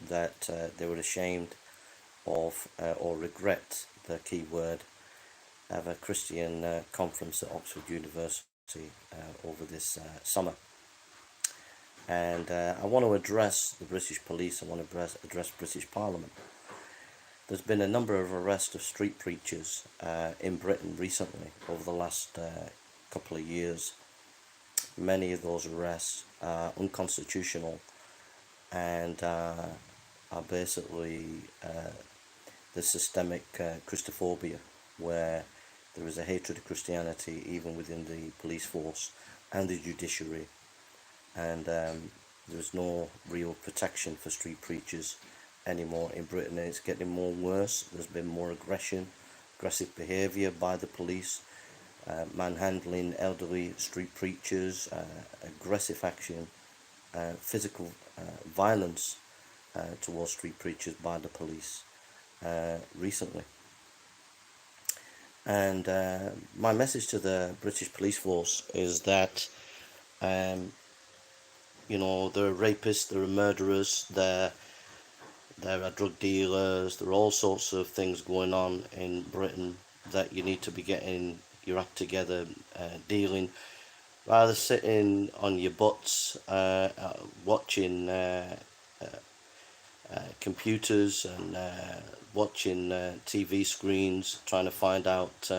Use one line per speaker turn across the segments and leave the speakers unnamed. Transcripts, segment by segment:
that they were ashamed of or regret, the key word, have a Christian conference at Oxford University over this summer. And I want to address the British police, I want to address British Parliament. There's been a number of arrests of street preachers in Britain recently, over the last couple of years. Many of those arrests are unconstitutional and are basically the systemic Christophobia, where there is a hatred of Christianity even within the police force and the judiciary, and there's no real protection for street preachers anymore in Britain, and it's getting more worse. There's been more aggressive behaviour by the police, manhandling elderly street preachers, aggressive action, physical violence towards street preachers by the police recently. And my message to the British police force is that there are rapists, there are murderers, there are drug dealers, there are all sorts of things going on in Britain that you need to be getting your act together, dealing, rather sitting on your butts, watching computers and watching TV screens, trying to find out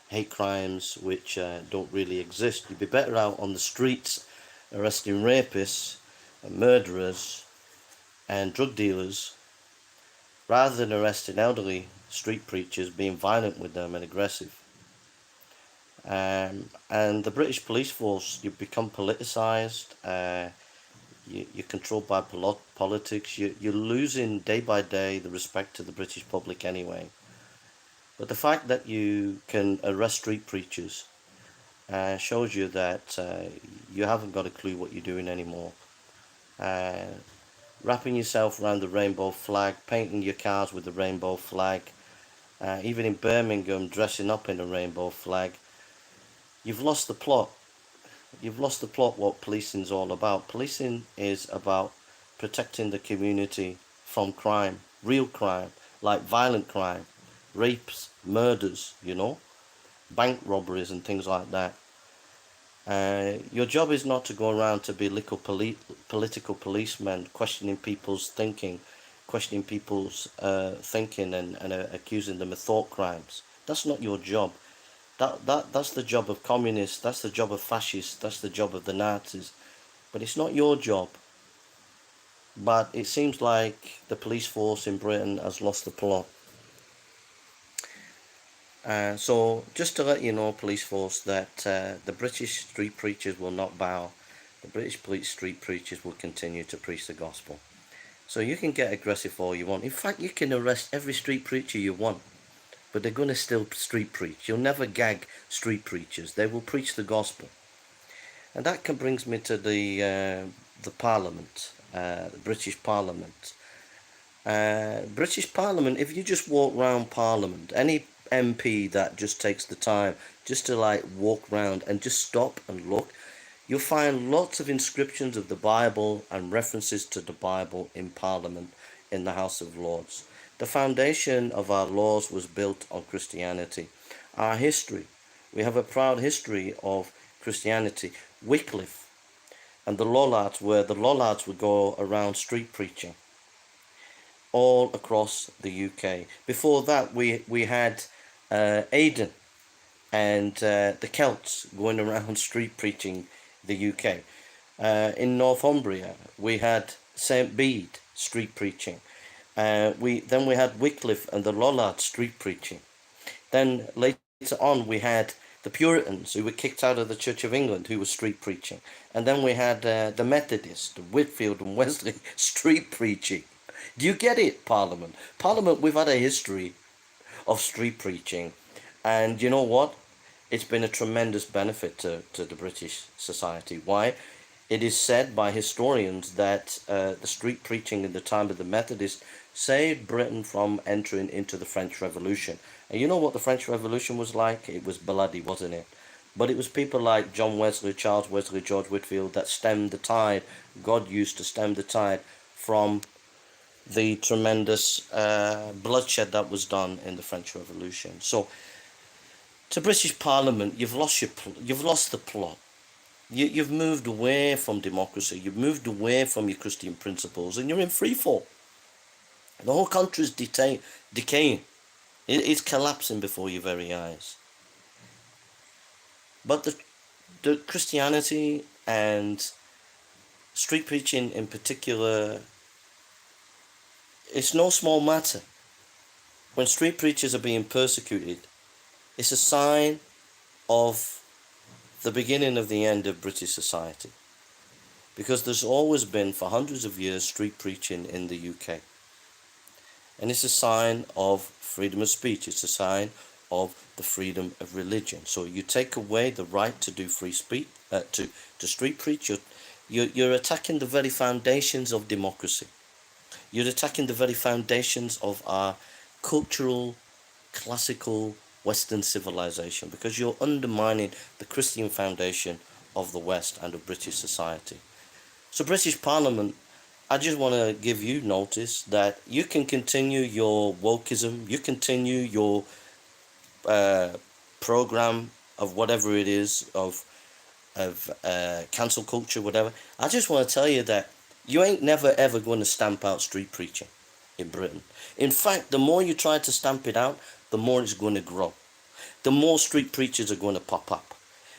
hate crimes which don't really exist. You'd be better out on the streets arresting rapists and murderers and drug dealers, rather than arresting elderly street preachers, being violent with them and aggressive. And the British police force, you become politicised, you're controlled by politics, you're losing day by day the respect of the British public anyway. But the fact that you can arrest street preachers shows you that you haven't got a clue what you're doing anymore. Wrapping yourself around the rainbow flag, painting your cars with the rainbow flag, even in Birmingham dressing up in a rainbow flag. You've lost the plot. You've lost the plot what policing's all about. Policing is about protecting the community from crime, real crime, like violent crime, rapes, murders, bank robberies and things like that. Your job is not to go around to be little political policemen, questioning people's thinking, and accusing them of thought crimes. That's not your job. That's the job of communists, that's the job of fascists, that's the job of the Nazis. But it's not your job. But it seems like the police force in Britain has lost the plot. So just to let you know, police force, that the British street preachers will not bow. The British police street preachers will continue to preach the gospel. So you can get aggressive all you want. In fact, you can arrest every street preacher you want, but they're going to still street preach. You'll never gag street preachers. They will preach the gospel. And that brings me to the Parliament, the British Parliament. British Parliament, if you just walk round Parliament, any MP that just takes the time just to walk round and just stop and look, you'll find lots of inscriptions of the Bible and references to the Bible in Parliament, in the House of Lords. The foundation of our laws was built on Christianity. Our history, we have a proud history of Christianity. Wycliffe and the Lollards would go around street preaching all across the UK. Before that, we had Aidan and the Celts going around street preaching the UK. In Northumbria, we had St. Bede street preaching. We had Wycliffe and the Lollards street preaching. Then later on, we had the Puritans, who were kicked out of the Church of England, who were street preaching. And then we had the Methodists, Whitfield and Wesley, street preaching. Do you get it, Parliament? Parliament, we've had a history of street preaching. And you know what? It's been a tremendous benefit to the British society. Why? It is said by historians that the street preaching in the time of the Methodists saved Britain from entering into the French Revolution. And you know what the French Revolution was like? It was bloody, wasn't it? But it was people like John Wesley, Charles Wesley, George Whitfield that stemmed the tide. God used to stem the tide from the tremendous bloodshed that was done in the French Revolution. So, to British Parliament, you've lost the plot. You've moved away from democracy. You've moved away from your Christian principles, and you're in free fall. The whole country is decaying. It's collapsing before your very eyes. But the Christianity and street preaching in particular, it's no small matter. When street preachers are being persecuted, it's a sign of the beginning of the end of British society. Because there's always been, for hundreds of years, street preaching in the UK. And it's a sign of freedom of speech. It's a sign of the freedom of religion. So you take away the right to do free speech, to street preach, you're attacking the very foundations of democracy. You're attacking the very foundations of our cultural, classical, Western civilization, because you're undermining the Christian foundation of the West and of British society. So British Parliament, I just want to give you notice that you can continue your wokeism, you continue your program of whatever it is, of cancel culture, whatever. I just want to tell you that you ain't never ever going to stamp out street preaching in Britain. In fact, the more you try to stamp it out, the more it's going to grow. The more street preachers are going to pop up.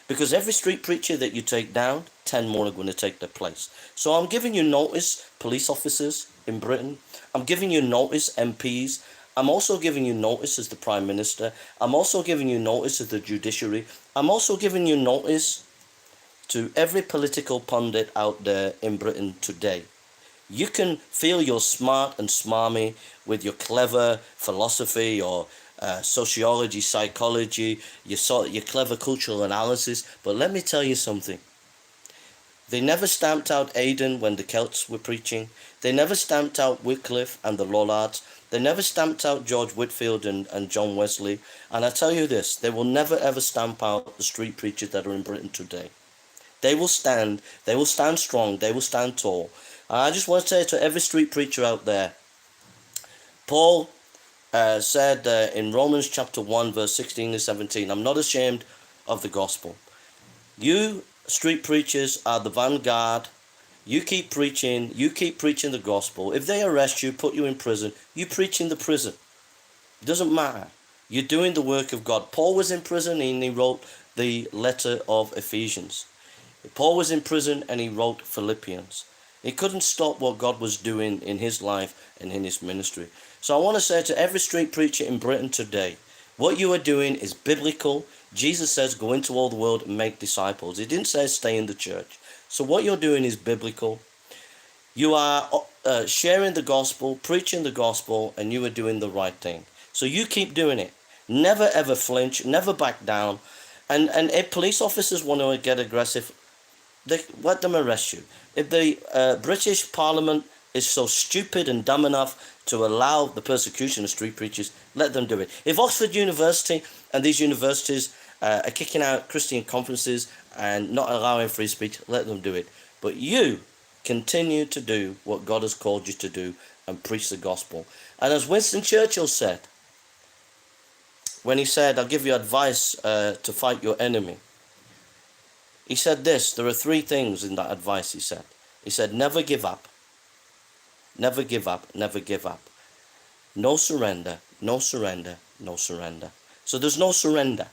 Because every street preacher that you take down, 10 more are going to take their place. So I'm giving you notice, police officers in Britain. I'm giving you notice, MPs. I'm also giving you notice as the Prime Minister. I'm also giving you notice as the judiciary. I'm also giving you notice to every political pundit out there in Britain today. You can feel you're smart and smarmy with your clever philosophy or sociology, psychology, your clever cultural analysis. But let me tell you something. They never stamped out Aidan when the Celts were preaching. They never stamped out Wycliffe and the Lollards. They never stamped out George Whitefield and John Wesley. And I tell you this, they will never ever stamp out the street preachers that are in Britain today. They will stand strong, they will stand tall. And I just want to say to every street preacher out there, Paul said in Romans chapter 1 verse 16 to 17, I'm not ashamed of the gospel. You street preachers are the vanguard. You keep preaching the gospel. If they arrest you, put you in prison, you preach in the prison. It doesn't matter. You're doing the work of God. Paul was in prison and he wrote the letter of Ephesians. Paul was in prison and he wrote Philippians. He couldn't stop what God was doing in his life and in his ministry. So I want to say to every street preacher in Britain today, what you are doing is biblical. Jesus says, go into all the world and make disciples. He didn't say stay in the church. So what you're doing is biblical. You are sharing the gospel, preaching the gospel, and you are doing the right thing. So you keep doing it. Never ever flinch, never back down. And if police officers want to get aggressive, let them arrest you. If the British Parliament is so stupid and dumb enough to allow the persecution of street preachers, let them do it. If Oxford University and these universities are kicking out Christian conferences and not allowing free speech, let them do it. But you continue to do what God has called you to do and preach the gospel. And as Winston Churchill said, when he said, I'll give you advice to fight your enemy, he said this, there are 3 things in that advice he said. He said, never give up, never give up, never give up. No surrender, no surrender, no surrender. So there's no surrender.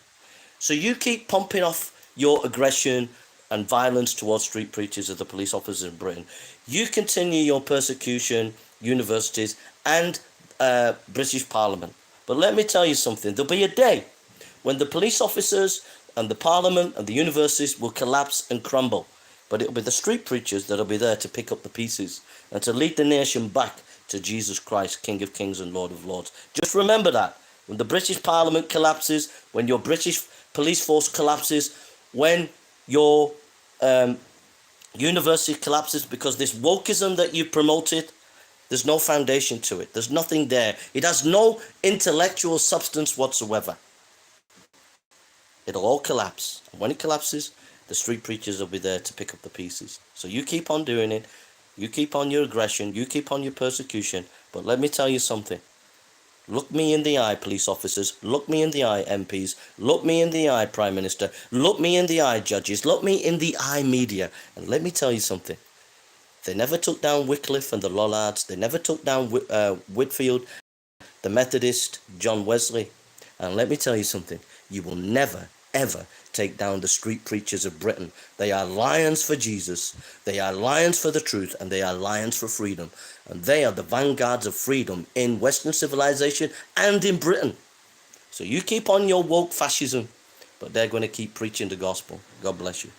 So you keep pumping off your aggression and violence towards street preachers of the police officers in Britain. You continue your persecution, universities and British Parliament. But let me tell you something, there'll be a day when the police officers and the Parliament and the universities will collapse and crumble. But it'll be the street preachers that'll be there to pick up the pieces and to lead the nation back to Jesus Christ, King of Kings and Lord of Lords. Just remember that. When the British Parliament collapses, when your British police force collapses, when your university collapses, because this wokeism that you promoted, there's no foundation to it. There's nothing there. It has no intellectual substance whatsoever. It'll all collapse. And when it collapses, the street preachers will be there to pick up the pieces. So you keep on doing it. You keep on your aggression. You keep on your persecution. But let me tell you something. Look me in the eye, police officers. Look me in the eye, MPs. Look me in the eye, Prime Minister. Look me in the eye, judges. Look me in the eye, media. And let me tell you something. They never took down Wycliffe and the Lollards. They never took down Whitfield, the Methodist, John Wesley. And let me tell you something. You will never, ever take down the street preachers of Britain. They are lions for Jesus. They are lions for the truth. And they are lions for freedom. And they are the vanguards of freedom in Western civilization and in Britain. So you keep on your woke fascism, but they're going to keep preaching the gospel. God bless you.